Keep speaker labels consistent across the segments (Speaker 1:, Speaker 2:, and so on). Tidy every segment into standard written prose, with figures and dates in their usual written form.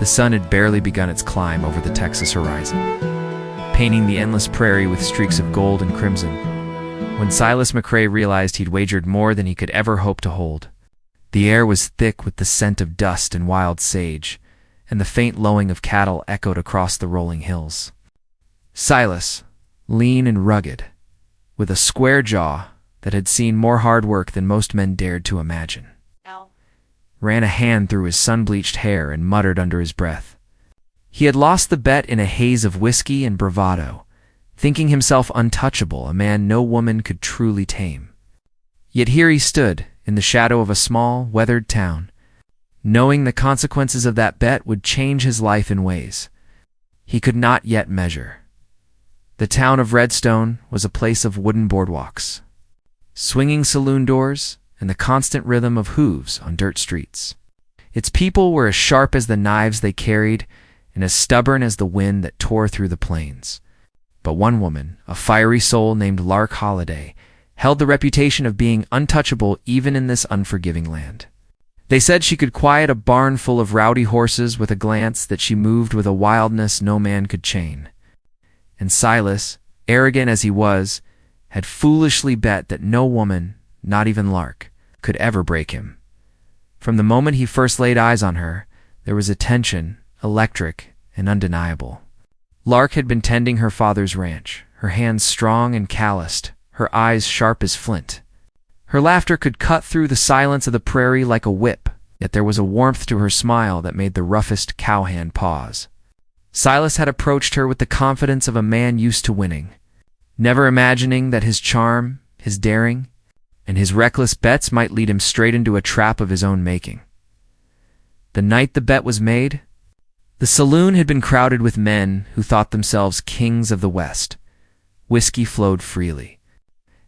Speaker 1: The sun had barely begun its climb over the Texas horizon, painting the endless prairie with streaks of gold and crimson, when Silas McCrae realized he'd wagered more than he could ever hope to hold. The air was thick with the scent of dust and wild sage, and the faint lowing of cattle echoed across the rolling hills. Silas, lean and rugged, with a square jaw that had seen more hard work than most men dared to imagine, ran a hand through his sun-bleached hair and muttered under his breath. He had lost the bet in a haze of whiskey and bravado, thinking himself untouchable, a man no woman could truly tame. Yet here he stood, in the shadow of a small, weathered town, knowing the consequences of that bet would change his life in ways he could not yet measure. The town of Redstone was a place of wooden boardwalks, swinging saloon doors, and the constant rhythm of hooves on dirt streets. Its people were as sharp as the knives they carried and as stubborn as the wind that tore through the plains. But one woman, a fiery soul named Lark Holliday, held the reputation of being untouchable even in this unforgiving land. They said she could quiet a barn full of rowdy horses with a glance, that she moved with a wildness no man could chain. And Silas, arrogant as he was, had foolishly bet that no woman, not even Lark, could ever break him. From the moment he first laid eyes on her, there was a tension, electric and undeniable. Lark had been tending her father's ranch, her hands strong and calloused, her eyes sharp as flint. Her laughter could cut through the silence of the prairie like a whip, yet there was a warmth to her smile that made the roughest cowhand pause. Silas had approached her with the confidence of a man used to winning, never imagining that his charm, his daring, and his reckless bets might lead him straight into a trap of his own making. The night the bet was made, the saloon had been crowded with men who thought themselves kings of the West. Whiskey flowed freely,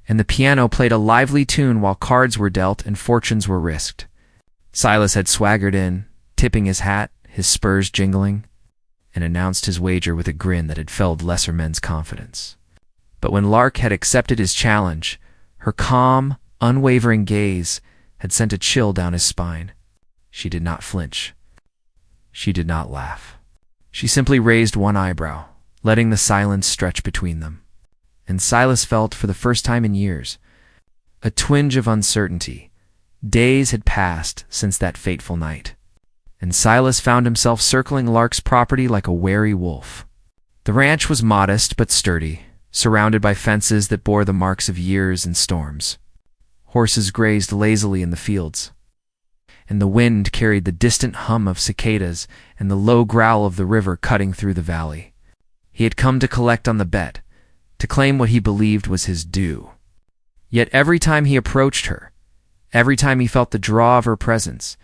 Speaker 1: and the piano played a lively tune while cards were dealt and fortunes were risked. Silas had swaggered in, tipping his hat, his spurs jingling, and announced his wager with a grin that had felled lesser men's confidence. But when Lark had accepted his challenge, her calm, unwavering gaze had sent a chill down his spine. She did not flinch. She did not laugh. She simply raised one eyebrow, letting the silence stretch between them. And Silas felt, for the first time in years, a twinge of uncertainty. Days had passed since that fateful night, and Silas found himself circling Lark's property like a wary wolf. The ranch was modest but sturdy, surrounded by fences that bore the marks of years and storms. Horses grazed lazily in the fields, and the wind carried the distant hum of cicadas and the low growl of the river cutting through the valley. He had come to collect on the bet, to claim what he believed was his due. Yet every time he approached her, every time he felt the draw of her presence,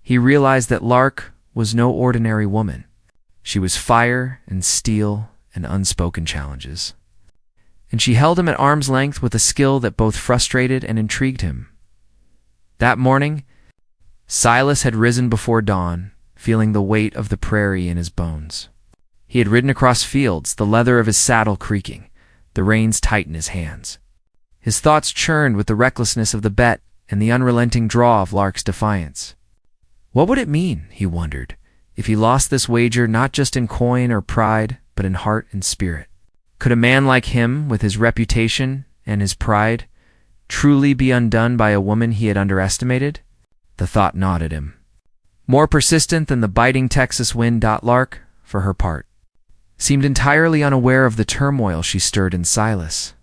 Speaker 1: he realized that Lark was no ordinary woman. She was fire and steel and unspoken challenges. And she held him at arm's length with a skill that both frustrated and intrigued him. That morning, Silas had risen before dawn, feeling the weight of the prairie in his bones. He had ridden across fields, the leather of his saddle creaking, the reins tight in his hands. His thoughts churned with the recklessness of the bet and the unrelenting draw of Lark's defiance. What would it mean, he wondered, if he lost this wager not just in coin or pride, but in heart and spirit? Could a man like him, with his reputation and his pride, truly be undone by a woman he had underestimated? The thought gnawed at him. More persistent than the biting Texas wind, Lark, for her part, seemed entirely unaware of the turmoil she stirred in Silas.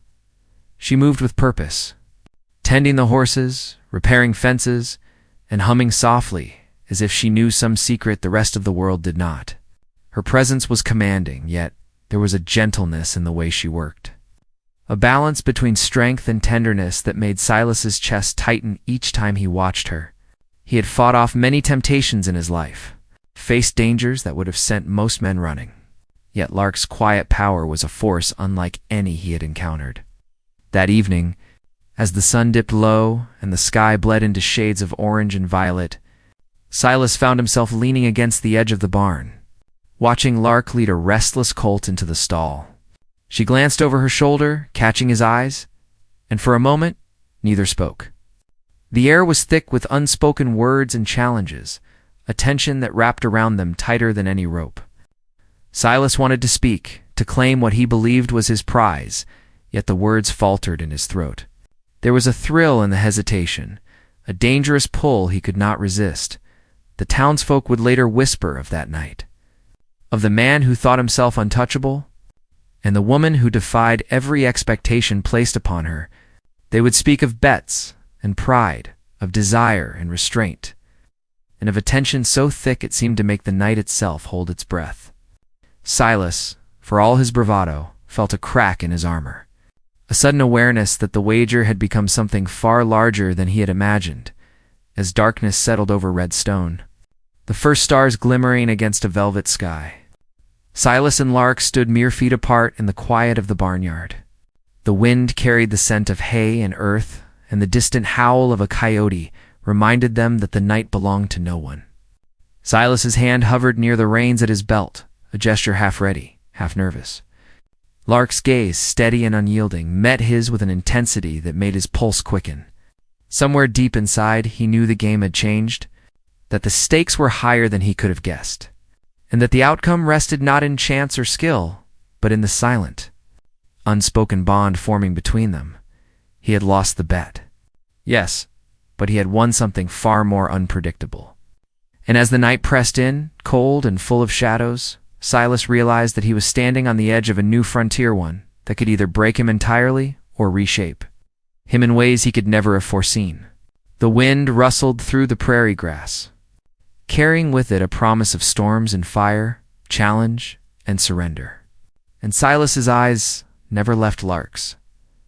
Speaker 1: She moved with purpose, tending the horses, repairing fences, and humming softly, as if she knew some secret the rest of the world did not. Her presence was commanding, yet there was a gentleness in the way she worked, a balance between strength and tenderness that made Silas's chest tighten each time he watched her. He had fought off many temptations in his life, faced dangers that would have sent most men running. Yet Lark's quiet power was a force unlike any he had encountered. That evening, as the sun dipped low and the sky bled into shades of orange and violet, Silas found himself leaning against the edge of the barn, watching Lark lead a restless colt into the stall. She glanced over her shoulder, catching his eyes, and for a moment, neither spoke. The air was thick with unspoken words and challenges, a tension that wrapped around them tighter than any rope. Silas wanted to speak, to claim what he believed was his prize, yet the words faltered in his throat. There was a thrill in the hesitation, a dangerous pull he could not resist. The townsfolk would later whisper of that night, of the man who thought himself untouchable, and the woman who defied every expectation placed upon her. They would speak of bets and pride, of desire and restraint, and of a tension so thick it seemed to make the night itself hold its breath. Silas, for all his bravado, felt a crack in his armor, a sudden awareness that the wager had become something far larger than he had imagined. As darkness settled over Redstone, the first stars glimmering against a velvet sky, Silas and Lark stood mere feet apart in the quiet of the barnyard. The wind carried the scent of hay and earth, and the distant howl of a coyote reminded them that the night belonged to no one. Silas's hand hovered near the reins at his belt, a gesture half ready, half nervous. Lark's gaze, steady and unyielding, met his with an intensity that made his pulse quicken. Somewhere deep inside, he knew the game had changed, that the stakes were higher than he could have guessed, and that the outcome rested not in chance or skill, but in the silent, unspoken bond forming between them. He had lost the bet. Yes, but he had won something far more unpredictable. And as the night pressed in, cold and full of shadows, Silas realized that he was standing on the edge of a new frontier, one that could either break him entirely or reshape him in ways he could never have foreseen. The wind rustled through the prairie grass, carrying with it a promise of storms and fire, challenge and surrender. And Silas's eyes never left Lark's.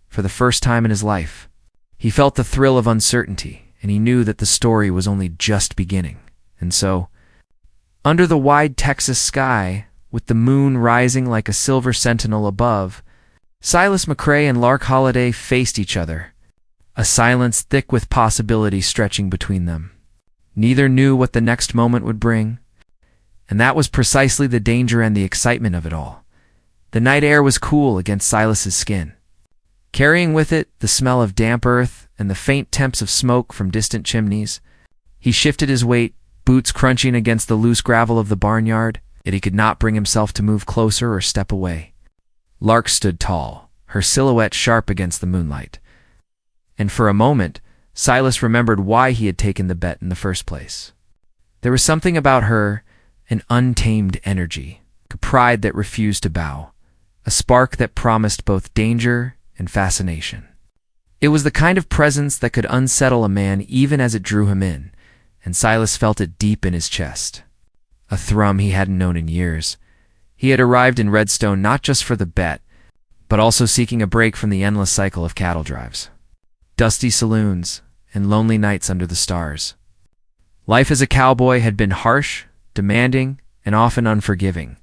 Speaker 1: For the first time in his life, he felt the thrill of uncertainty, and he knew that the story was only just beginning. And so, under the wide Texas sky, with the moon rising like a silver sentinel above, Silas McCrae and Lark Holiday faced each other, a silence thick with possibility stretching between them. Neither knew what the next moment would bring, and that was precisely the danger and the excitement of it all. The night air was cool against Silas's skin, carrying with it the smell of damp earth and the faint temps of smoke from distant chimneys. He shifted his weight, boots crunching against the loose gravel of the barnyard, yet he could not bring himself to move closer or step away. Lark stood tall, her silhouette sharp against the moonlight. And for a moment, Silas remembered why he had taken the bet in the first place. There was something about her, an untamed energy, a pride that refused to bow, a spark that promised both danger and fascination. It was the kind of presence that could unsettle a man even as it drew him in, and Silas felt it deep in his chest. A thrum he hadn't known in years. He had arrived in Redstone not just for the bet, but also seeking a break from the endless cycle of cattle drives, dusty saloons, and lonely nights under the stars. Life as a cowboy had been harsh, demanding, and often unforgiving.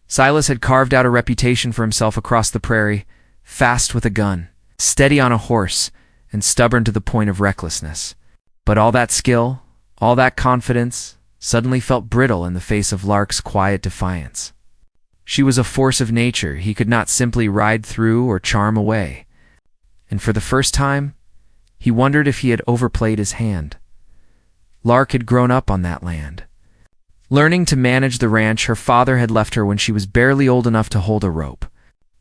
Speaker 1: Silas had carved out a reputation for himself across the prairie, fast with a gun, steady on a horse, and stubborn to the point of recklessness. But all that skill, all that confidence, suddenly felt brittle in the face of Lark's quiet defiance. She was a force of nature he could not simply ride through or charm away. And for the first time, he wondered if he had overplayed his hand. Lark had grown up on that land. Learning to manage the ranch her father had left her when she was barely old enough to hold a rope.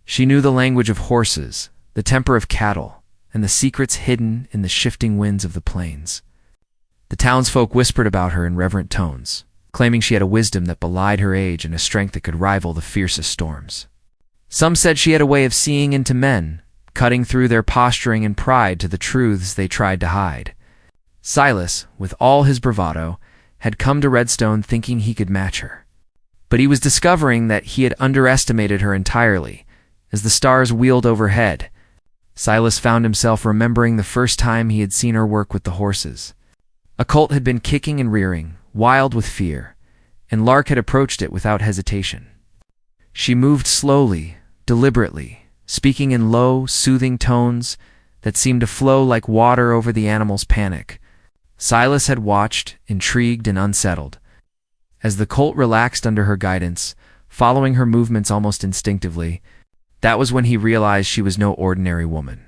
Speaker 1: She knew the language of horses, the temper of cattle, and the secrets hidden in the shifting winds of the plains. The townsfolk whispered about her in reverent tones, claiming she had a wisdom that belied her age and a strength that could rival the fiercest storms. Some said she had a way of seeing into men, cutting through their posturing and pride to the truths they tried to hide. Silas, with all his bravado, had come to Redstone thinking he could match her. But he was discovering that he had underestimated her entirely. As the stars wheeled overhead, Silas found himself remembering the first time he had seen her work with the horses. A colt had been kicking and rearing, wild with fear, and Lark had approached it without hesitation. She moved slowly, deliberately, speaking in low, soothing tones that seemed to flow like water over the animal's panic. Silas had watched, intrigued and unsettled. As the colt relaxed under her guidance, following her movements almost instinctively, that was when he realized she was no ordinary woman.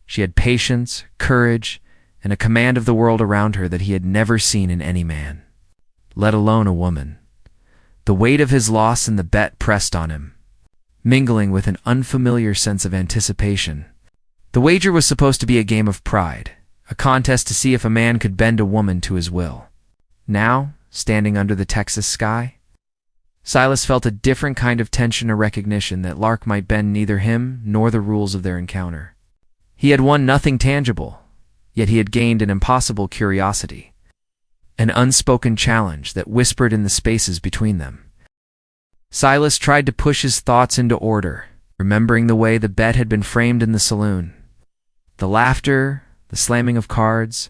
Speaker 1: She had patience, courage, and a command of the world around her that he had never seen in any man. let alone a woman. The weight of his loss in the bet pressed on him, mingling with an unfamiliar sense of anticipation. The wager was supposed to be a game of pride, a contest to see if a man could bend a woman to his will. Now, standing under the Texas sky, Silas felt a different kind of tension or recognition that Lark might bend neither him nor the rules of their encounter. He had won nothing tangible, yet he had gained an impossible curiosity, an unspoken challenge that whispered in the spaces between them. Silas tried to push his thoughts into order, remembering the way the bet had been framed in the saloon. The laughter, the slamming of cards,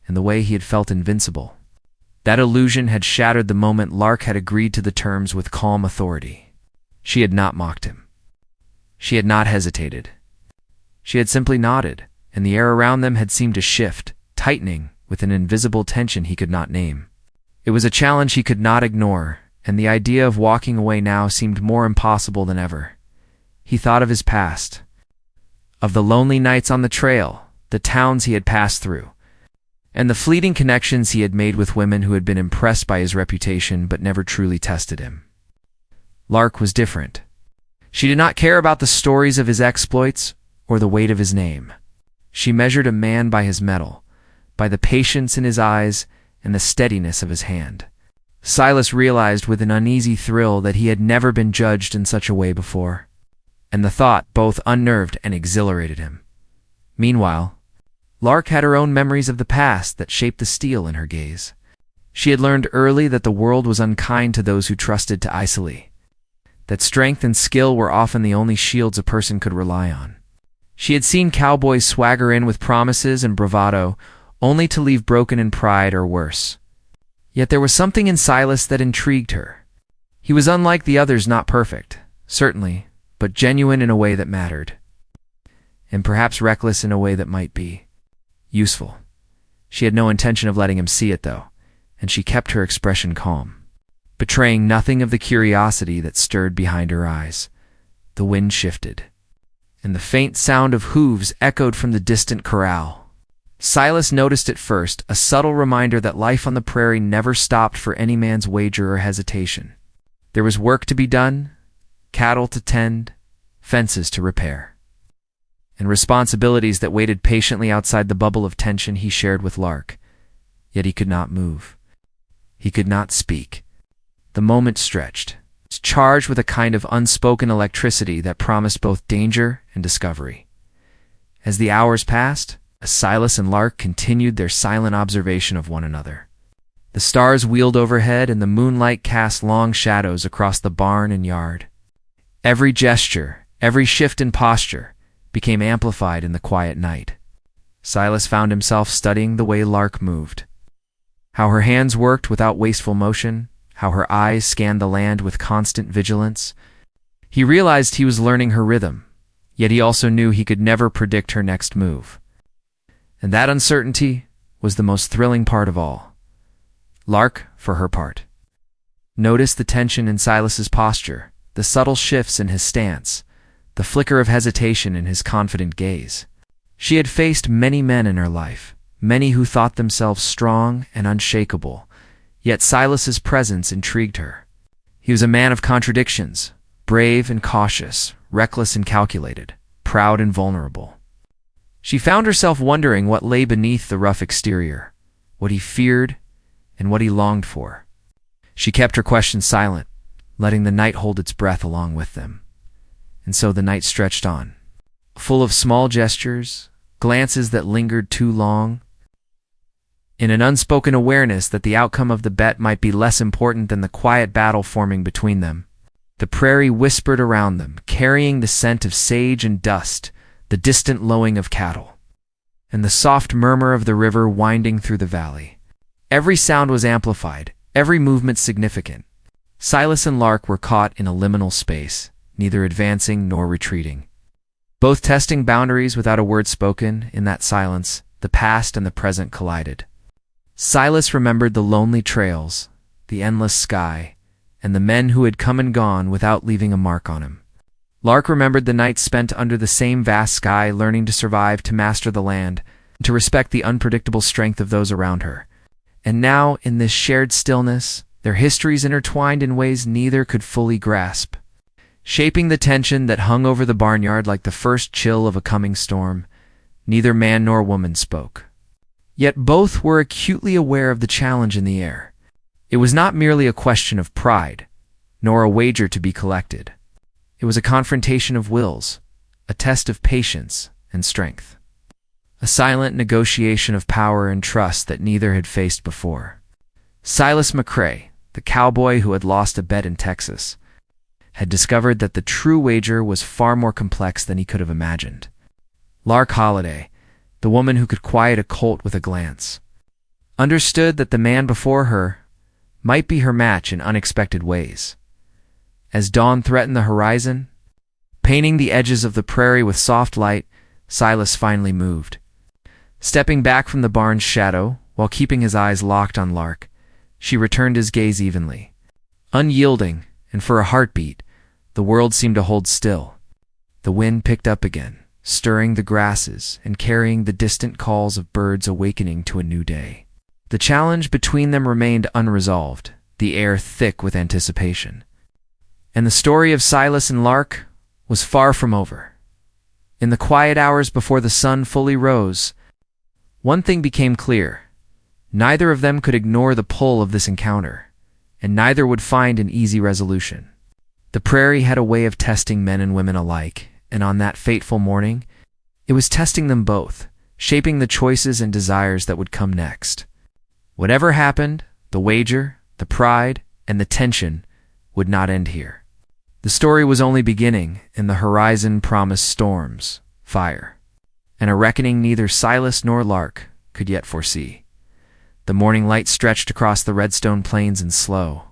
Speaker 1: and the way he had felt invincible. That illusion had shattered the moment Lark had agreed to the terms with calm authority. She had not mocked him. She had not hesitated. She had simply nodded, and the air around them had seemed to shift, tightening with an invisible tension he could not name. It was a challenge he could not ignore, and the idea of walking away now seemed more impossible than ever. He thought of his past, of the lonely nights on the trail, the towns he had passed through, and the fleeting connections he had made with women who had been impressed by his reputation but never truly tested him. Lark was different. She did not care about the stories of his exploits or the weight of his name. She measured a man by his mettle, by the patience in his eyes and the steadiness of his hand. Silas realized with an uneasy thrill that he had never been judged in such a way before, and the thought both unnerved and exhilarated him. Meanwhile, Lark had her own memories of the past that shaped the steel in her gaze. She had learned early that the world was unkind to those who trusted to isolate, that strength and skill were often the only shields a person could rely on. She had seen cowboys swagger in with promises and bravado, only to leave broken in pride or worse. Yet there was something in Silas that intrigued her. He was unlike the others, not perfect, certainly, but genuine in a way that mattered, and perhaps reckless in a way that might be useful. She had no intention of letting him see it, though, and she kept her expression calm, betraying nothing of the curiosity that stirred behind her eyes. The wind shifted, and the faint sound of hooves echoed from the distant corral. Silas noticed at first a subtle reminder that life on the prairie never stopped for any man's wager or hesitation. There was work to be done, cattle to tend, fences to repair, and responsibilities that waited patiently outside the bubble of tension he shared with Lark. Yet he could not move. He could not speak. The moment stretched, charged with a kind of unspoken electricity that promised both danger and discovery. As the hours passed, Silas and Lark continued their silent observation of one another. The stars wheeled overhead and the moonlight cast long shadows across the barn and yard. Every gesture, every shift in posture, became amplified in the quiet night. Silas found himself studying the way Lark moved, how her hands worked without wasteful motion, how her eyes scanned the land with constant vigilance. He realized he was learning her rhythm, yet he also knew he could never predict her next move. And that uncertainty was the most thrilling part of all. Lark, for her part, noticed the tension in Silas's posture, the subtle shifts in his stance, the flicker of hesitation in his confident gaze. She had faced many men in her life, many who thought themselves strong and unshakable, yet Silas's presence intrigued her. He was a man of contradictions, brave and cautious, reckless and calculated, proud and vulnerable. She found herself wondering what lay beneath the rough exterior, what he feared and what he longed for. She kept her questions silent, letting the night hold its breath along with them. And so the night stretched on, full of small gestures, glances that lingered too long, in an unspoken awareness that the outcome of the bet might be less important than the quiet battle forming between them. The prairie whispered around them, carrying the scent of sage and dust, the distant lowing of cattle, and the soft murmur of the river winding through the valley. Every sound was amplified, every movement significant. Silas and Lark were caught in a liminal space, neither advancing nor retreating, both testing boundaries without a word spoken. In that silence, the past and the present collided. Silas remembered the lonely trails, the endless sky, and the men who had come and gone without leaving a mark on him. Lark remembered the nights spent under the same vast sky, learning to survive, to master the land, and to respect the unpredictable strength of those around her. And now, in this shared stillness, their histories intertwined in ways neither could fully grasp. Shaping the tension that hung over the barnyard like the first chill of a coming storm, neither man nor woman spoke. Yet both were acutely aware of the challenge in the air. It was not merely a question of pride, nor a wager to be collected. It was a confrontation of wills, a test of patience and strength. A silent negotiation of power and trust that neither had faced before. Silas McCrae, the cowboy who had lost a bet in Texas, had discovered that the true wager was far more complex than he could have imagined. Lark Holliday, the woman who could quiet a colt with a glance, understood that the man before her might be her match in unexpected ways. As dawn threatened the horizon, painting the edges of the prairie with soft light, Silas finally moved. Stepping back from the barn's shadow, while keeping his eyes locked on Lark, she returned his gaze evenly. Unyielding, and for a heartbeat, the world seemed to hold still. The wind picked up again, stirring the grasses and carrying the distant calls of birds awakening to a new day. The challenge between them remained unresolved, the air thick with anticipation. And the story of Silas and Lark was far from over. In the quiet hours before the sun fully rose, one thing became clear. Neither of them could ignore the pull of this encounter, and neither would find an easy resolution. The prairie had a way of testing men and women alike, and on that fateful morning, it was testing them both, shaping the choices and desires that would come next. Whatever happened, the wager, the pride, and the tension would not end here. The story was only beginning, and the horizon promised storms, fire, and a reckoning neither Silas nor Lark could yet foresee. The morning light stretched across the redstone plains in slow,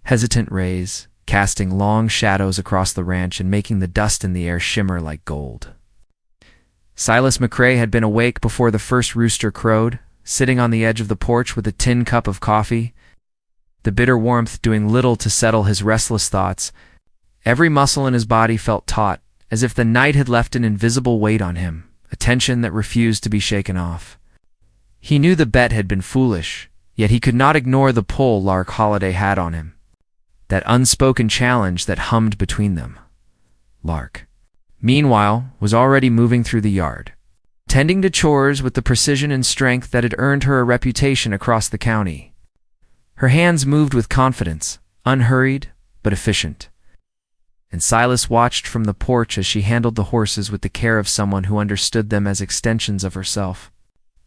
Speaker 1: hesitant rays, casting long shadows across the ranch and making the dust in the air shimmer like gold. Silas McCrae had been awake before the first rooster crowed, sitting on the edge of the porch with a tin cup of coffee, the bitter warmth doing little to settle his restless thoughts. Every muscle in his body felt taut, as if the night had left an invisible weight on him, a tension that refused to be shaken off. He knew the bet had been foolish, yet he could not ignore the pull Lark Holliday had on him. That unspoken challenge that hummed between them. Lark, meanwhile, was already moving through the yard, tending to chores with the precision and strength that had earned her a reputation across the county. Her hands moved with confidence, unhurried but efficient. And Silas watched from the porch as she handled the horses with the care of someone who understood them as extensions of herself.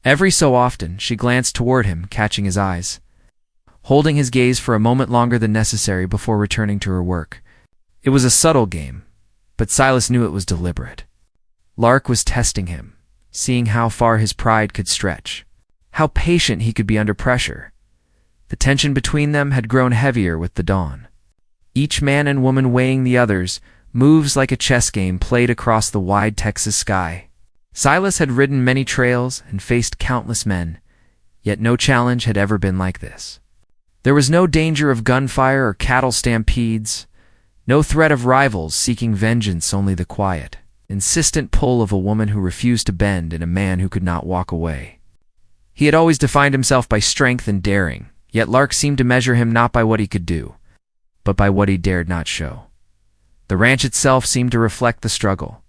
Speaker 1: Every so often, she glanced toward him, catching his eyes, holding his gaze for a moment longer than necessary before returning to her work. It was a subtle game, but Silas knew it was deliberate. Lark was testing him, seeing how far his pride could stretch, how patient he could be under pressure. The tension between them had grown heavier with the dawn. Each man and woman weighing the others, moves like a chess game played across the wide Texas sky. Silas had ridden many trails and faced countless men, yet no challenge had ever been like this. There was no danger of gunfire or cattle stampedes, no threat of rivals seeking vengeance, only the quiet, insistent pull of a woman who refused to bend and a man who could not walk away. He had always defined himself by strength and daring, yet Lark seemed to measure him not by what he could do, but by what he dared not show. The ranch itself seemed to reflect the struggle.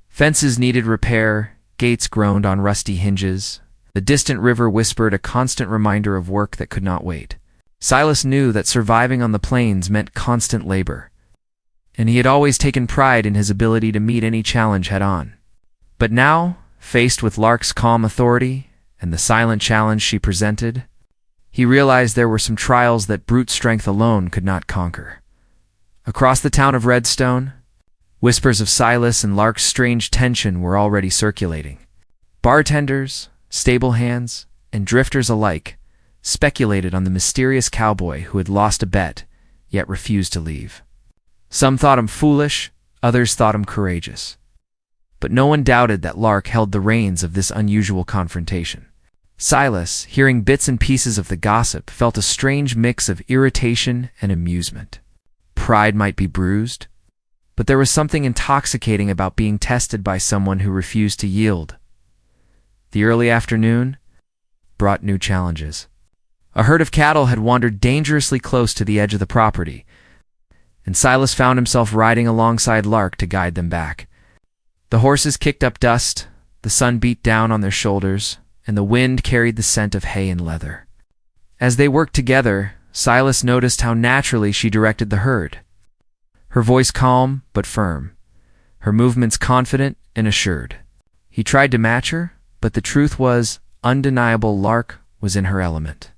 Speaker 1: Fences needed repair, gates groaned on rusty hinges. The distant river whispered a constant reminder of work that could not wait. Silas knew that surviving on the plains meant constant labor, and he had always taken pride in his ability to meet any challenge head-on. But now, faced with Lark's calm authority and the silent challenge she presented, he realized there were some trials that brute strength alone could not conquer. Across the town of Redstone, whispers of Silas and Lark's strange tension were already circulating. Bartenders, stable hands, and drifters alike speculated on the mysterious cowboy who had lost a bet, yet refused to leave. Some thought him foolish, others thought him courageous. But no one doubted that Lark held the reins of this unusual confrontation. Silas, hearing bits and pieces of the gossip, felt a strange mix of irritation and amusement. Pride might be bruised, but there was something intoxicating about being tested by someone who refused to yield. The early afternoon brought new challenges. A herd of cattle had wandered dangerously close to the edge of the property, and Silas found himself riding alongside Lark to guide them back. The horses kicked up dust, the sun beat down on their shoulders, and the wind carried the scent of hay and leather. As they worked together, Silas noticed how naturally she directed the herd. Her voice calm but firm, her movements confident and assured. He tried to match her, but the truth was undeniable. Lark was in her element.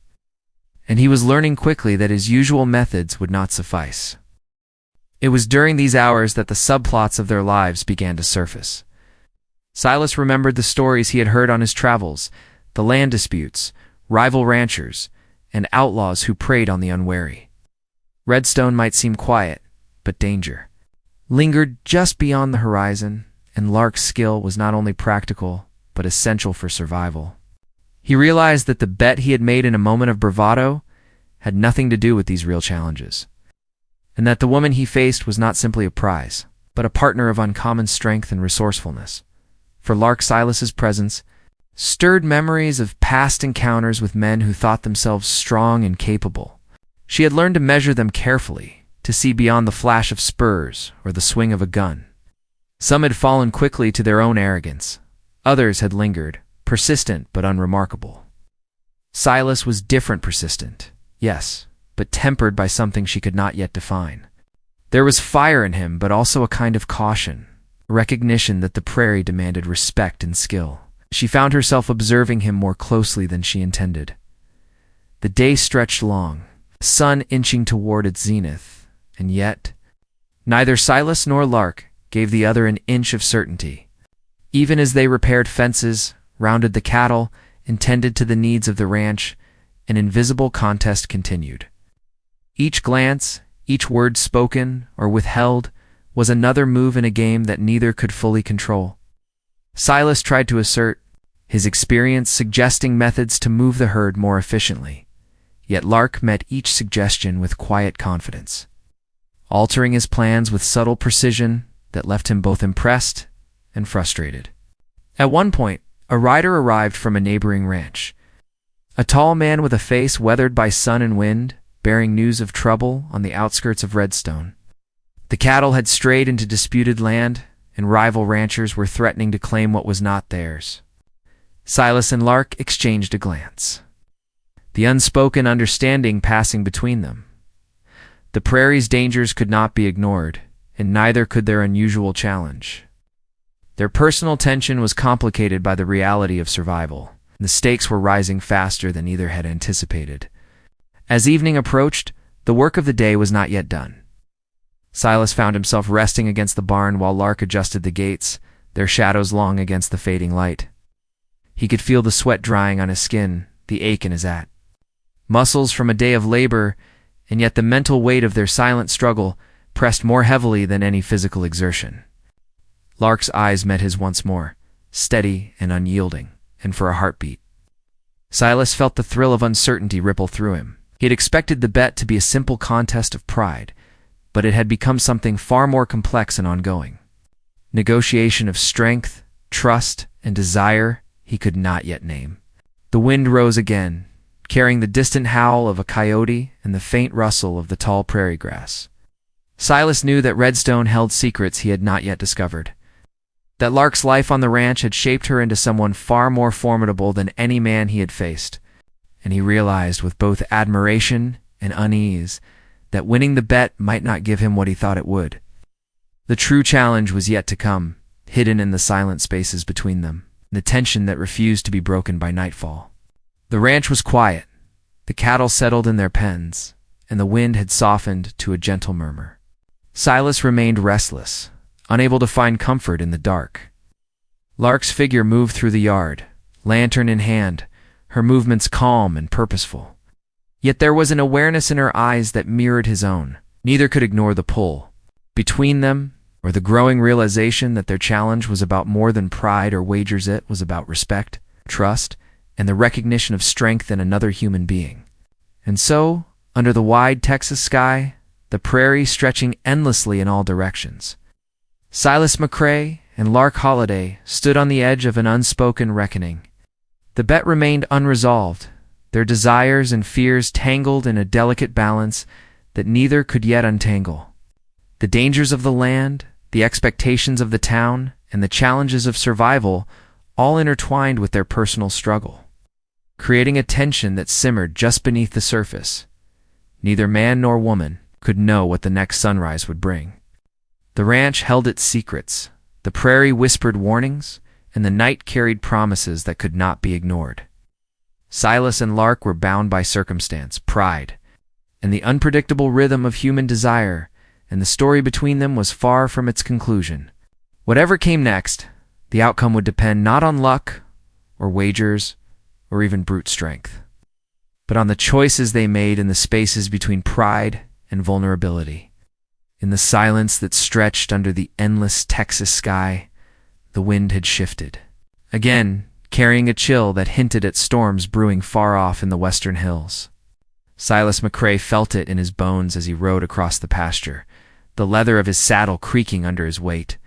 Speaker 1: And he was learning quickly that his usual methods would not suffice. It was during these hours that the subplots of their lives began to surface. Silas remembered the stories he had heard on his travels, the land disputes, rival ranchers, and outlaws who preyed on the unwary. Redstone might seem quiet, but danger lingered just beyond the horizon, and Lark's skill was not only practical, but essential for survival. He realized that the bet he had made in a moment of bravado had nothing to do with these real challenges, and that the woman he faced was not simply a prize, but a partner of uncommon strength and resourcefulness. For Lark, Silas's presence stirred memories of past encounters with men who thought themselves strong and capable. She had learned to measure them carefully, to see beyond the flash of spurs or the swing of a gun. Some had fallen quickly to their own arrogance. Others had lingered, persistent but unremarkable. Silas was different, persistent, yes, but tempered by something she could not yet define. There was fire in him, but also a kind of caution, a recognition that the prairie demanded respect and skill. She found herself observing him more closely than she intended. The day stretched long, the sun inching toward its zenith, and yet neither Silas nor Lark gave the other an inch of certainty. Even as they repaired fences, rounded the cattle, and tended to the needs of the ranch, an invisible contest continued. Each glance, each word spoken or withheld, was another move in a game that neither could fully control. Silas tried to assert his experience, suggesting methods to move the herd more efficiently, yet Lark met each suggestion with quiet confidence, altering his plans with subtle precision that left him both impressed and frustrated. At one point, a rider arrived from a neighboring ranch. A tall man with a face weathered by sun and wind, bearing news of trouble on the outskirts of Redstone. The cattle had strayed into disputed land, and rival ranchers were threatening to claim what was not theirs. Silas and Lark exchanged a glance, the unspoken understanding passing between them. The prairie's dangers could not be ignored, and neither could their unusual challenge. Their personal tension was complicated by the reality of survival. The stakes were rising faster than either had anticipated. As evening approached, the work of the day was not yet done. Silas found himself resting against the barn while Lark adjusted the gates, their shadows long against the fading light. He could feel the sweat drying on his skin, the ache in his muscles from a day of labor, and yet the mental weight of their silent struggle pressed more heavily than any physical exertion. Lark's eyes met his once more, steady and unyielding, and for a heartbeat. Silas felt the thrill of uncertainty ripple through him. He had expected the bet to be a simple contest of pride, but it had become something far more complex and ongoing. Negotiation of strength, trust, and desire he could not yet name. The wind rose again, carrying the distant howl of a coyote and the faint rustle of the tall prairie grass. Silas knew that Redstone held secrets he had not yet discovered, that Lark's life on the ranch had shaped her into someone far more formidable than any man he had faced, and he realized with both admiration and unease that winning the bet might not give him what he thought it would. The true challenge was yet to come, hidden in the silent spaces between them, the tension that refused to be broken by nightfall. The ranch was quiet, the cattle settled in their pens, and the wind had softened to a gentle murmur. Silas remained restless, unable to find comfort in the dark. Lark's figure moved through the yard, lantern in hand, her movements calm and purposeful. Yet there was an awareness in her eyes that mirrored his own. Neither could ignore the pull between them, or the growing realization that their challenge was about more than pride or wagers. It was about respect, trust, and the recognition of strength in another human being. And so, under the wide Texas sky, the prairie stretching endlessly in all directions, Silas McCrae and Lark Holliday stood on the edge of an unspoken reckoning. The bet remained unresolved, their desires and fears tangled in a delicate balance that neither could yet untangle. The dangers of the land, the expectations of the town, and the challenges of survival all intertwined with their personal struggle, creating a tension that simmered just beneath the surface. Neither man nor woman could know what the next sunrise would bring. The ranch held its secrets, the prairie whispered warnings, and the night carried promises that could not be ignored. Silas and Lark were bound by circumstance, pride, and the unpredictable rhythm of human desire, and the story between them was far from its conclusion. Whatever came next, the outcome would depend not on luck, or wagers, or even brute strength, but on the choices they made in the spaces between pride and vulnerability. In the silence that stretched under the endless Texas sky, the wind had shifted, again carrying a chill that hinted at storms brewing far off in the western hills. Silas McCrae felt it in his bones as he rode across the pasture, the leather of his saddle creaking under his weight.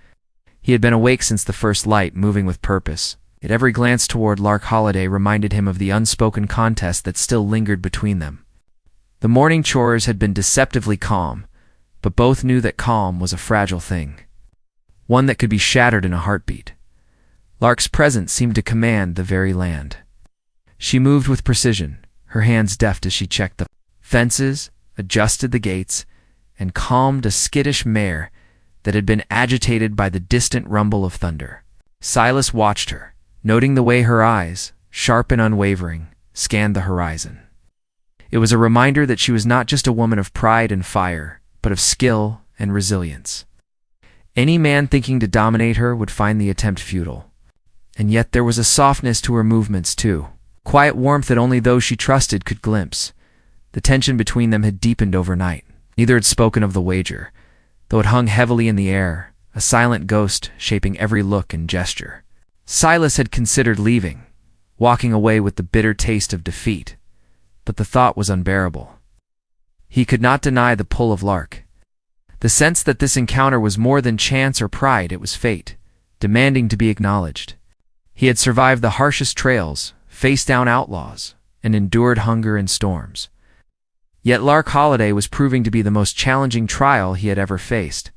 Speaker 1: He had been awake since the first light, moving with purpose, yet every glance toward Lark Holiday reminded him of the unspoken contest that still lingered between them. The morning chores had been deceptively calm, but both knew that calm was a fragile thing, one that could be shattered in a heartbeat. Lark's presence seemed to command the very land. She moved with precision, her hands deft as she checked the fences, adjusted the gates, and calmed a skittish mare that had been agitated by the distant rumble of thunder. Silas watched her, noting the way her eyes, sharp and unwavering, scanned the horizon. It was a reminder that she was not just a woman of pride and fire, but of skill and resilience. Any man thinking to dominate her would find the attempt futile. And yet there was a softness to her movements, too, quiet warmth that only those she trusted could glimpse. The tension between them had deepened overnight. Neither had spoken of the wager, though it hung heavily in the air, a silent ghost shaping every look and gesture. Silas had considered leaving, walking away with the bitter taste of defeat, but the thought was unbearable. He could not deny the pull of Lark, the sense that this encounter was more than chance or pride, it was fate, demanding to be acknowledged. He had survived the harshest trails, faced down outlaws, and endured hunger and storms. Yet Lark Holiday was proving to be the most challenging trial he had ever faced.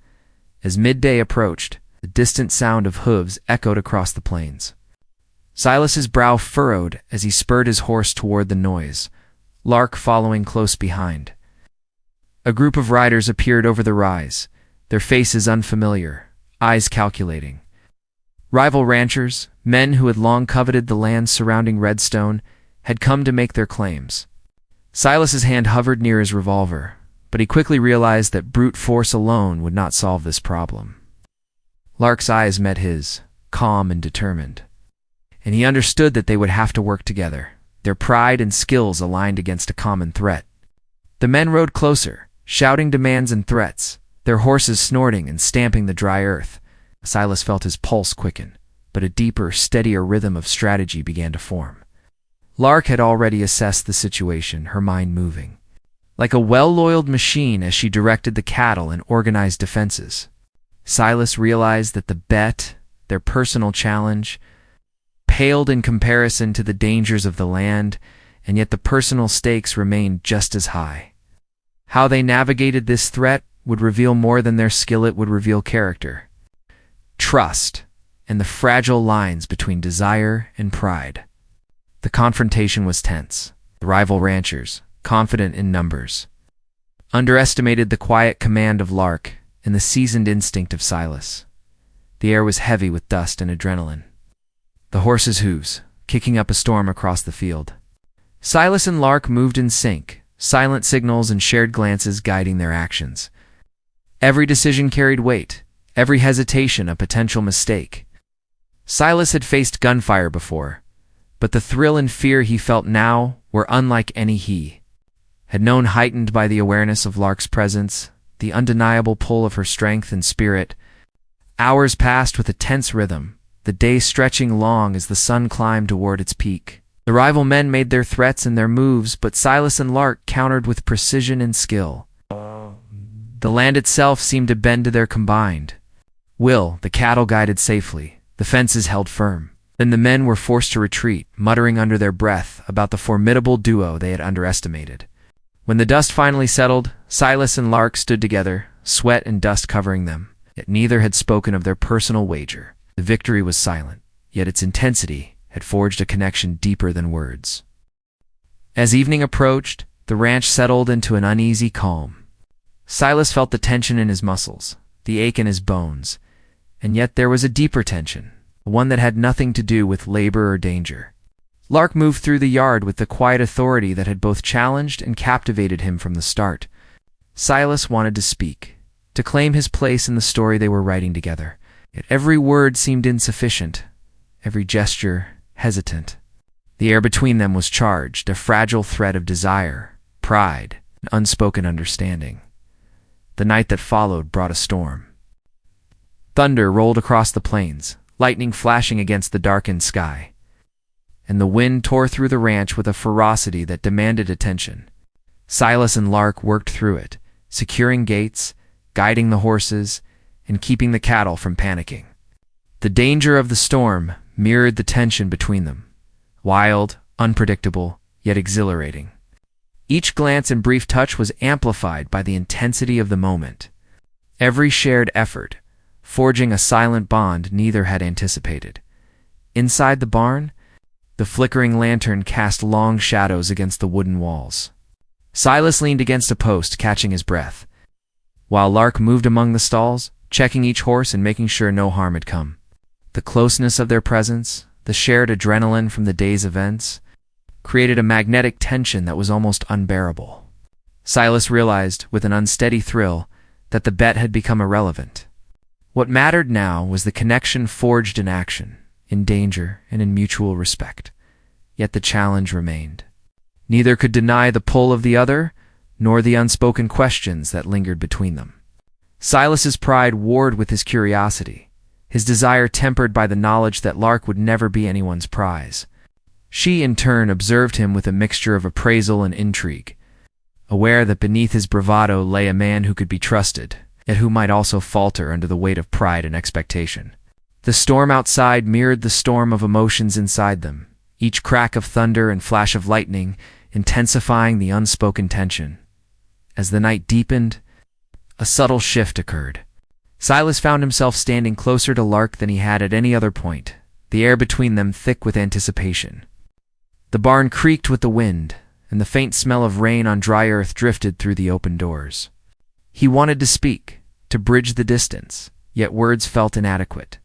Speaker 1: As midday approached, the distant sound of hooves echoed across the plains. Silas's brow furrowed as he spurred his horse toward the noise, Lark following close behind. A group of riders appeared over the rise, their faces unfamiliar, eyes calculating. Rival ranchers, men who had long coveted the lands surrounding Redstone, had come to make their claims. Silas's hand hovered near his revolver, but he quickly realized that brute force alone would not solve this problem. Lark's eyes met his, calm and determined, and he understood that they would have to work together, their pride and skills aligned against a common threat. The men rode closer, shouting demands and threats, their horses snorting and stamping the dry earth. Silas felt his pulse quicken, but a deeper, steadier rhythm of strategy began to form. Lark had already assessed the situation, her mind moving, like a well-oiled machine as she directed the cattle and organized defenses. Silas realized that the bet, their personal challenge, paled in comparison to the dangers of the land, and yet the personal stakes remained just as high. How they navigated this threat would reveal more than their skill, it would reveal character, trust, and the fragile lines between desire and pride. The confrontation was tense. The rival ranchers, confident in numbers, underestimated the quiet command of Lark and the seasoned instinct of Silas. The air was heavy with dust and adrenaline. The horses' hooves, kicking up a storm across the field. Silas and Lark moved in sync, silent signals and shared glances guiding their actions. Every decision carried weight, every hesitation a potential mistake. Silas had faced gunfire before, but the thrill and fear he felt now were unlike any he had known, heightened by the awareness of Lark's presence, the undeniable pull of her strength and spirit. Hours passed with a tense rhythm, the day stretching long as the sun climbed toward its peak. The rival men made their threats and their moves, but Silas and Lark countered with precision and skill. The land itself seemed to bend to their combined will, the cattle guided safely, the fences held firm, Then the men were forced to retreat, muttering under their breath about the formidable duo they had underestimated. When the dust finally settled, Silas and Lark stood together, sweat and dust covering them, yet neither had spoken of their personal wager. The victory was silent, yet its intensity had forged a connection deeper than words. As evening approached, the ranch settled into an uneasy calm. Silas felt the tension in his muscles, the ache in his bones, and yet there was a deeper tension, one that had nothing to do with labor or danger. Lark moved through the yard with the quiet authority that had both challenged and captivated him from the start. Silas wanted to speak, to claim his place in the story they were writing together, yet every word seemed insufficient, every gesture hesitant. The air between them was charged, a fragile thread of desire, pride, and unspoken understanding. The night that followed brought a storm. Thunder rolled across the plains, lightning flashing against the darkened sky, and the wind tore through the ranch with a ferocity that demanded attention. Silas and Lark worked through it, securing gates, guiding the horses, and keeping the cattle from panicking. The danger of the storm mirrored the tension between them, wild, unpredictable, yet exhilarating. Each glance and brief touch was amplified by the intensity of the moment. Every shared effort, forging a silent bond neither had anticipated. Inside the barn, the flickering lantern cast long shadows against the wooden walls. Silas leaned against a post, catching his breath, while Lark moved among the stalls, checking each horse and making sure no harm had come. The closeness of their presence, the shared adrenaline from the day's events, created a magnetic tension that was almost unbearable. Silas realized, with an unsteady thrill, that the bet had become irrelevant. What mattered now was the connection forged in action, in danger and in mutual respect. Yet the challenge remained. Neither could deny the pull of the other, nor the unspoken questions that lingered between them. Silas's pride warred with his curiosity, his desire tempered by the knowledge that Lark would never be anyone's prize. She, in turn, observed him with a mixture of appraisal and intrigue, aware that beneath his bravado lay a man who could be trusted, yet who might also falter under the weight of pride and expectation. The storm outside mirrored the storm of emotions inside them, each crack of thunder and flash of lightning intensifying the unspoken tension. As the night deepened, a subtle shift occurred. Silas found himself standing closer to Lark than he had at any other point, the air between them thick with anticipation. The barn creaked with the wind, and the faint smell of rain on dry earth drifted through the open doors. He wanted to speak, to bridge the distance, yet words felt inadequate.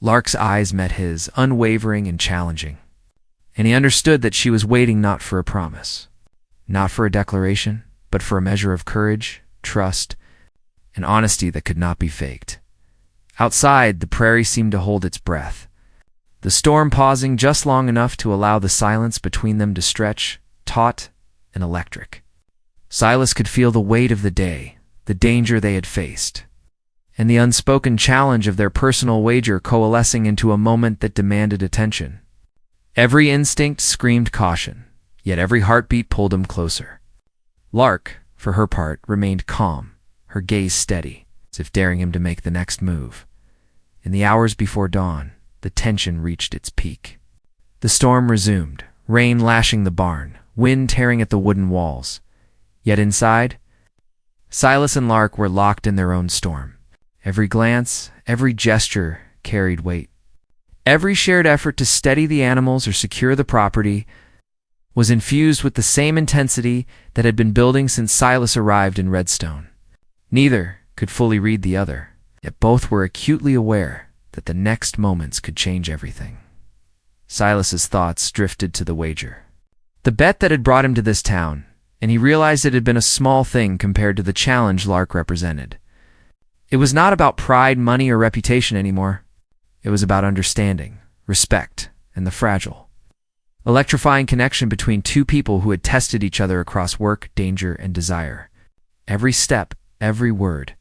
Speaker 1: Lark's eyes met his, unwavering and challenging, and he understood that she was waiting not for a promise, not for a declaration, but for a measure of courage, trust, and honesty that could not be faked. Outside, the prairie seemed to hold its breath, the storm pausing just long enough to allow the silence between them to stretch, taut and electric. Silas could feel the weight of the day, the danger they had faced, and the unspoken challenge of their personal wager coalescing into a moment that demanded attention. Every instinct screamed caution, yet every heartbeat pulled him closer. Lark, for her part, remained calm, her gaze steady, as if daring him to make the next move. In the hours before dawn, the tension reached its peak. The storm resumed, rain lashing the barn, wind tearing at the wooden walls. Yet inside, Silas and Lark were locked in their own storm. Every glance, every gesture carried weight. Every shared effort to steady the animals or secure the property was infused with the same intensity that had been building since Silas arrived in Redstone. Neither could fully read the other, yet both were acutely aware that the next moments could change everything. Silas's thoughts drifted to the wager. The bet that had brought him to this town, and he realized it had been a small thing compared to the challenge Lark represented. It was not about pride, money, or reputation anymore. It was about understanding, respect, and the fragile, electrifying connection between two people who had tested each other across work, danger, and desire. Every step, every word,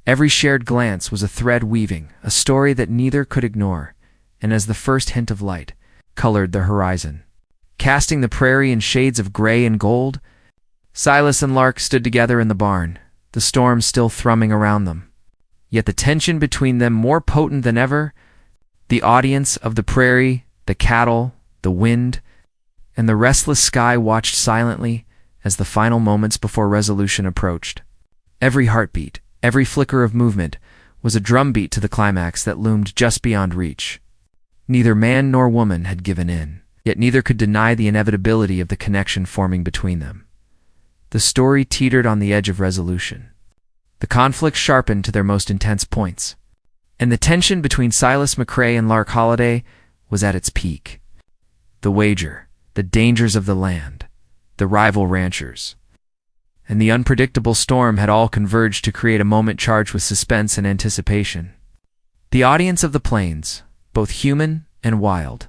Speaker 1: every shared glance was a thread weaving, a story that neither could ignore, and as the first hint of light colored the horizon, casting the prairie in shades of gray and gold, Silas and Lark stood together in the barn, the storm still thrumming around them. Yet the tension between them more potent than ever, The audience of the prairie, the cattle, the wind, and the restless sky watched silently as the final moments before resolution approached. Every heartbeat, every flicker of movement, was a drumbeat to the climax that loomed just beyond reach. Neither man nor woman had given in, yet neither could deny the inevitability of the connection forming between them. The story teetered on the edge of resolution. The conflict sharpened to their most intense points, and the tension between Silas McCrae and Lark Holiday was at its peak. The wager, the dangers of the land, the rival ranchers, and the unpredictable storm had all converged to create a moment charged with suspense and anticipation. The audience of the plains, both human and wild,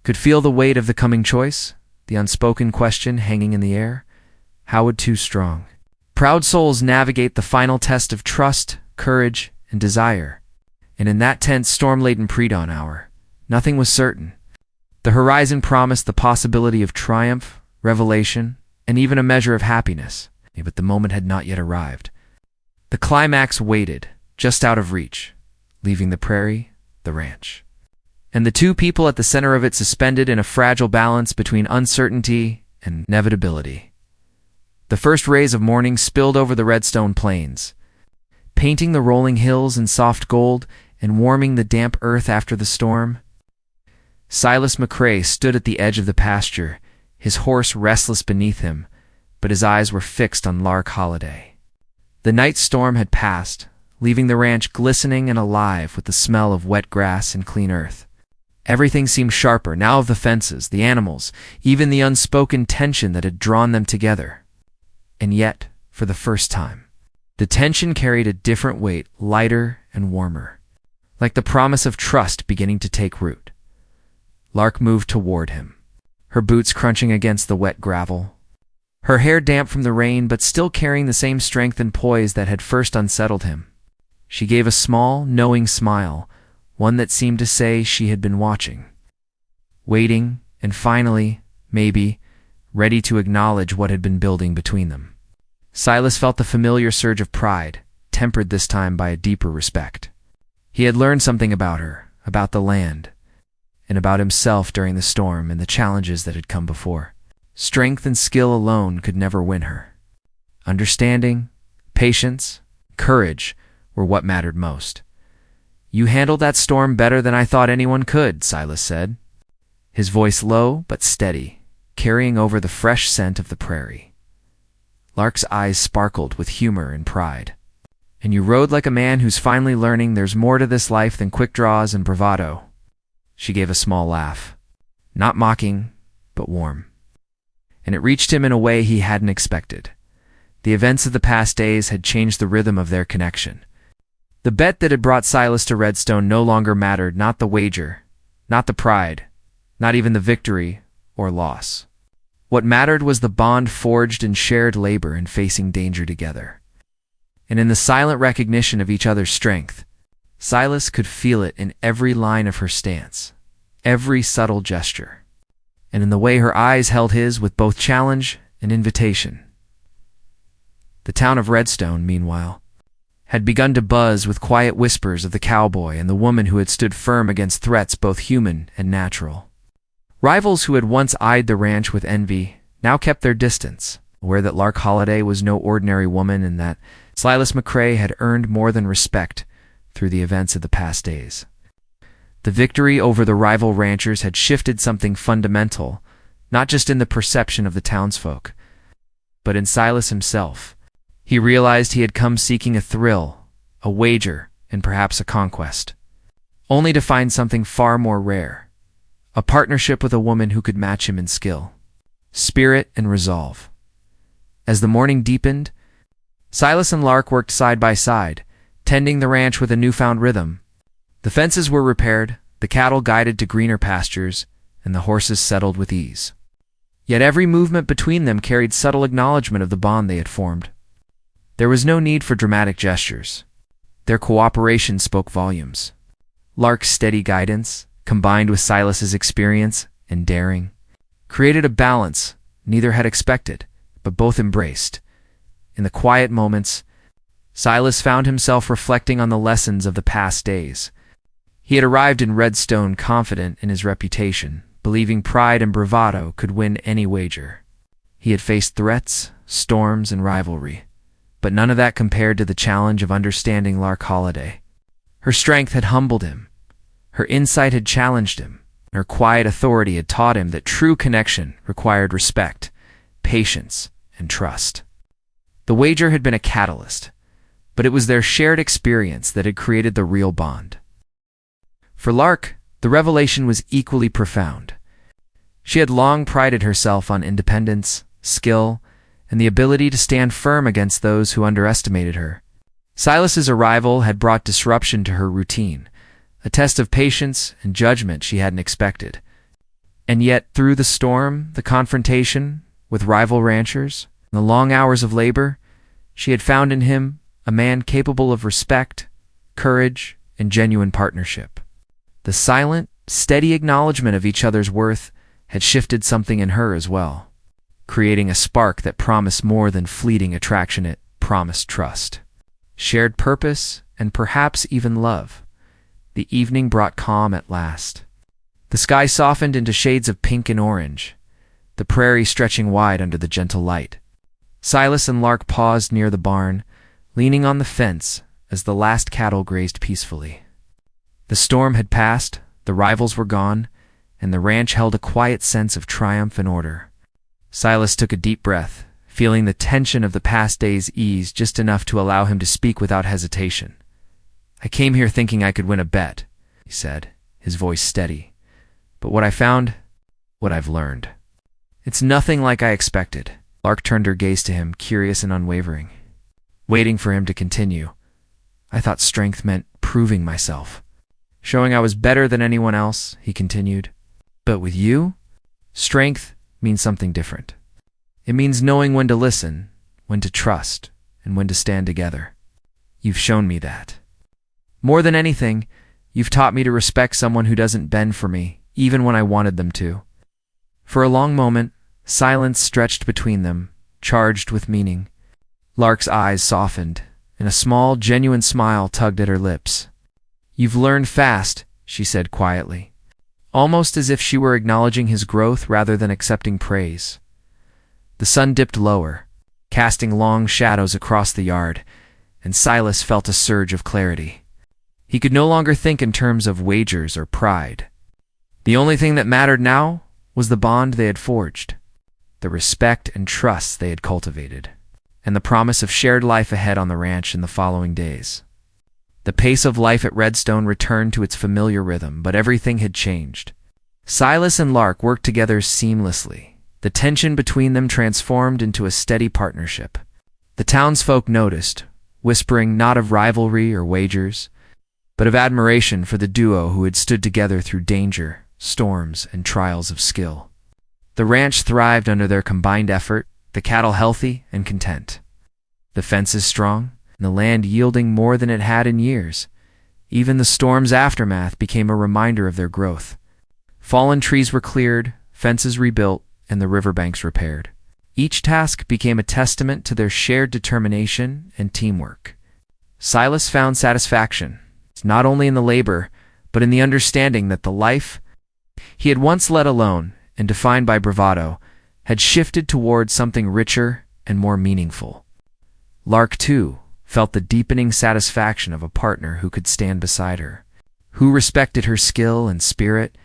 Speaker 1: could feel the weight of the coming choice, the unspoken question hanging in the air. How would two strong, proud souls navigate the final test of trust, courage, and desire? And in that tense, storm-laden pre-dawn hour, nothing was certain. The horizon promised the possibility of triumph, revelation, and even a measure of happiness, but the moment had not yet arrived. The climax waited, just out of reach, leaving the prairie, the ranch, and the two people at the center of it suspended in a fragile balance between uncertainty and inevitability. The first rays of morning spilled over the Redstone Plains, painting the rolling hills in soft gold and warming the damp earth after the storm. Silas McCrae stood at the edge of the pasture, his horse restless beneath him, but his eyes were fixed on Lark Holiday. The night storm had passed, leaving the ranch glistening and alive with the smell of wet grass and clean earth. Everything seemed sharper now, of the fences, the animals, even the unspoken tension that had drawn them together. And yet, for the first time, the tension carried a different weight, lighter and warmer, like the promise of trust beginning to take root. Lark moved toward him, her boots crunching against the wet gravel, her hair damp from the rain but still carrying the same strength and poise that had first unsettled him. She gave a small, knowing smile, one that seemed to say she had been watching, waiting, and finally, maybe, ready to acknowledge what had been building between them. Silas felt the familiar surge of pride, tempered this time by a deeper respect. He had learned something about her, about the land, and about himself during the storm and the challenges that had come before. Strength and skill alone could never win her. Understanding, patience, courage were what mattered most. "You handled that storm better than I thought anyone could," Silas said, his voice low but steady, carrying over the fresh scent of the prairie. Lark's eyes sparkled with humor and pride. "And you rode like a man who's finally learning there's more to this life than quick draws and bravado." She gave a small laugh, not mocking, but warm. And it reached him in a way he hadn't expected. The events of the past days had changed the rhythm of their connection. The bet that had brought Silas to Redstone no longer mattered, not the wager, not the pride, not even the victory or loss. What mattered was the bond forged in shared labor and facing danger together. And in the silent recognition of each other's strength, Silas could feel it in every line of her stance, every subtle gesture, and in the way her eyes held his with both challenge and invitation. The town of Redstone, meanwhile, had begun to buzz with quiet whispers of the cowboy and the woman who had stood firm against threats both human and natural. Rivals who had once eyed the ranch with envy now kept their distance, aware that Lark Holiday was no ordinary woman and that Silas McCrae had earned more than respect through the events of the past days. The victory over the rival ranchers had shifted something fundamental, not just in the perception of the townsfolk, but in Silas himself. He realized he had come seeking a thrill, a wager, and perhaps a conquest, only to find something far more rare: a partnership with a woman who could match him in skill, spirit, and resolve. As the morning deepened, Silas and Lark worked side by side, tending the ranch with a newfound rhythm. The fences were repaired, the cattle guided to greener pastures, and the horses settled with ease. Yet every movement between them carried subtle acknowledgement of the bond they had formed. There was no need for dramatic gestures. Their cooperation spoke volumes. Lark's steady guidance, combined with Silas's experience and daring, created a balance neither had expected, but both embraced. In the quiet moments, Silas found himself reflecting on the lessons of the past days. He had arrived in Redstone confident in his reputation, believing pride and bravado could win any wager. He had faced threats, storms, and rivalry, but none of that compared to the challenge of understanding Lark Holiday. Her strength had humbled him. Her insight had challenged him. Her quiet authority had taught him that true connection required respect, patience, and trust. The wager had been a catalyst, but it was their shared experience that had created the real bond. For Lark, the revelation was equally profound. She had long prided herself on independence, skill, and the ability to stand firm against those who underestimated her. Silas's arrival had brought disruption to her routine, a test of patience and judgment she hadn't expected. And yet, through the storm, the confrontation with rival ranchers, and the long hours of labor, she had found in him a man capable of respect, courage, and genuine partnership. The silent, steady acknowledgement of each other's worth had shifted something in her as well, creating a spark that promised more than fleeting attraction. It promised trust, shared purpose, and perhaps even love. The evening brought calm at last. The sky softened into shades of pink and orange, the prairie stretching wide under the gentle light. Silas and Lark paused near the barn, leaning on the fence as the last cattle grazed peacefully. The storm had passed, the rivals were gone, and the ranch held a quiet sense of triumph and order. Silas took a deep breath, feeling the tension of the past days ease just enough to allow him to speak without hesitation. "I came here thinking I could win a bet," he said, his voice steady. "But what I found, what I've learned, it's nothing like I expected." Lark turned her gaze to him, curious and unwavering, waiting for him to continue. "I thought strength meant proving myself, showing I was better than anyone else," he continued. "But with you, strength means something different. It means knowing when to listen, when to trust, and when to stand together. You've shown me that. More than anything, you've taught me to respect someone who doesn't bend for me, even when I wanted them to." For a long moment, silence stretched between them, charged with meaning. Lark's eyes softened, and a small, genuine smile tugged at her lips. "You've learned fast," she said quietly, almost as if she were acknowledging his growth rather than accepting praise. The sun dipped lower, casting long shadows across the yard, and Silas felt a surge of clarity. He could no longer think in terms of wagers or pride. The only thing that mattered now was the bond they had forged, the respect and trust they had cultivated, and the promise of shared life ahead on the ranch in the following days. The pace of life at Redstone returned to its familiar rhythm, but everything had changed. Silas and Lark worked together seamlessly. The tension between them transformed into a steady partnership. The townsfolk noticed, whispering not of rivalry or wagers, but of admiration for the duo who had stood together through danger, storms, and trials of skill. The ranch thrived under their combined effort, the cattle healthy and content, the fences strong, and the land yielding more than it had in years. Even the storm's aftermath became a reminder of their growth. Fallen trees were cleared, fences rebuilt, and the riverbanks repaired. Each task became a testament to their shared determination and teamwork. Silas found satisfaction, not only in the labor, but in the understanding that the life he had once led alone and defined by bravado had shifted toward something richer and more meaningful. Lark, too, felt the deepening satisfaction of a partner who could stand beside her, who respected her skill and spirit,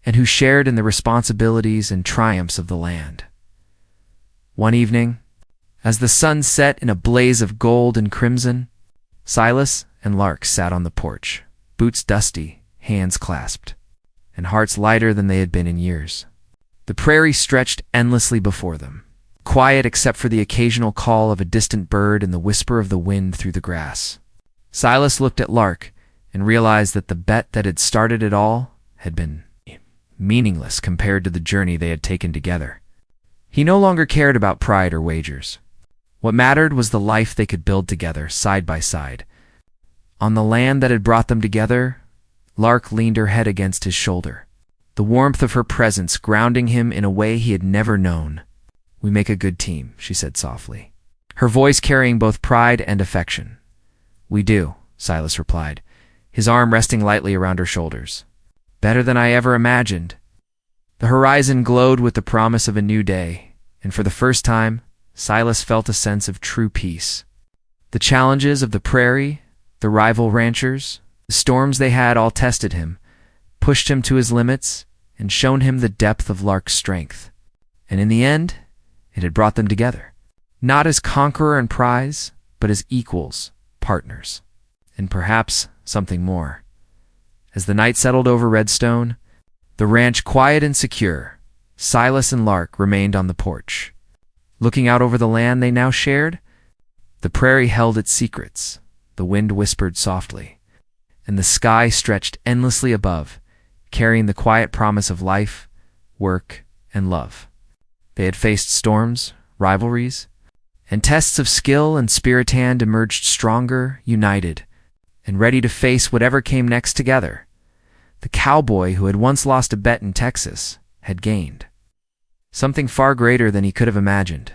Speaker 1: and who shared in the responsibilities and triumphs of the land. One evening, as the sun set in a blaze of gold and crimson, Silas and Lark sat on the porch, boots dusty, hands clasped, and hearts lighter than they had been in years. The prairie stretched endlessly before them, quiet except for the occasional call of a distant bird and the whisper of the wind through the grass. Silas looked at Lark and realized that the bet that had started it all had been meaningless compared to the journey they had taken together. He no longer cared about pride or wagers. What mattered was the life they could build together, side by side. On the land that had brought them together, Lark leaned her head against his shoulder, the warmth of her presence grounding him in a way he had never known. "We make a good team," she said softly, her voice carrying both pride and affection. "We do," Silas replied, his arm resting lightly around her shoulders. "Better than I ever imagined." The horizon glowed with the promise of a new day, and for the first time, Silas felt a sense of true peace. The challenges of the prairie, the rival ranchers, the storms they had all tested him, pushed him to his limits, and shown him the depth of Lark's strength. And in the end, it had brought them together, not as conqueror and prize, but as equals, partners, and perhaps something more. As the night settled over Redstone, the ranch quiet and secure, Silas and Lark remained on the porch. Looking out over the land they now shared, the prairie held its secrets, the wind whispered softly, and the sky stretched endlessly above, carrying the quiet promise of life, work, and love. They had faced storms, rivalries, and tests of skill, and Spiritand emerged stronger, united, and ready to face whatever came next together. The cowboy who had once lost a bet in Texas had gained something far greater than he could have imagined,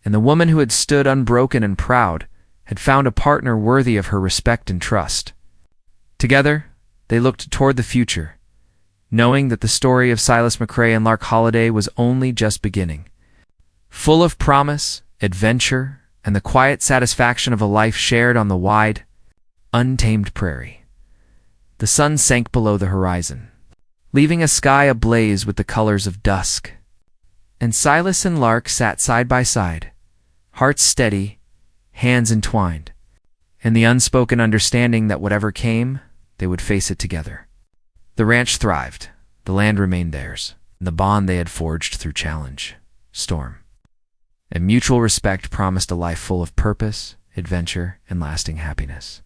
Speaker 1: and the woman who had stood unbroken and proud had found a partner worthy of her respect and trust. Together, they looked toward the future, knowing that the story of Silas McCray and Lark Holiday was only just beginning, full of promise, adventure, and the quiet satisfaction of a life shared on the wide, untamed prairie. The sun sank below the horizon, leaving a sky ablaze with the colors of dusk, and Silas and Lark sat side by side, hearts steady, hands entwined, and the unspoken understanding that whatever came, they would face it together. The ranch thrived, the land remained theirs, and the bond they had forged through challenge, storm, and mutual respect promised a life full of purpose, adventure, and lasting happiness.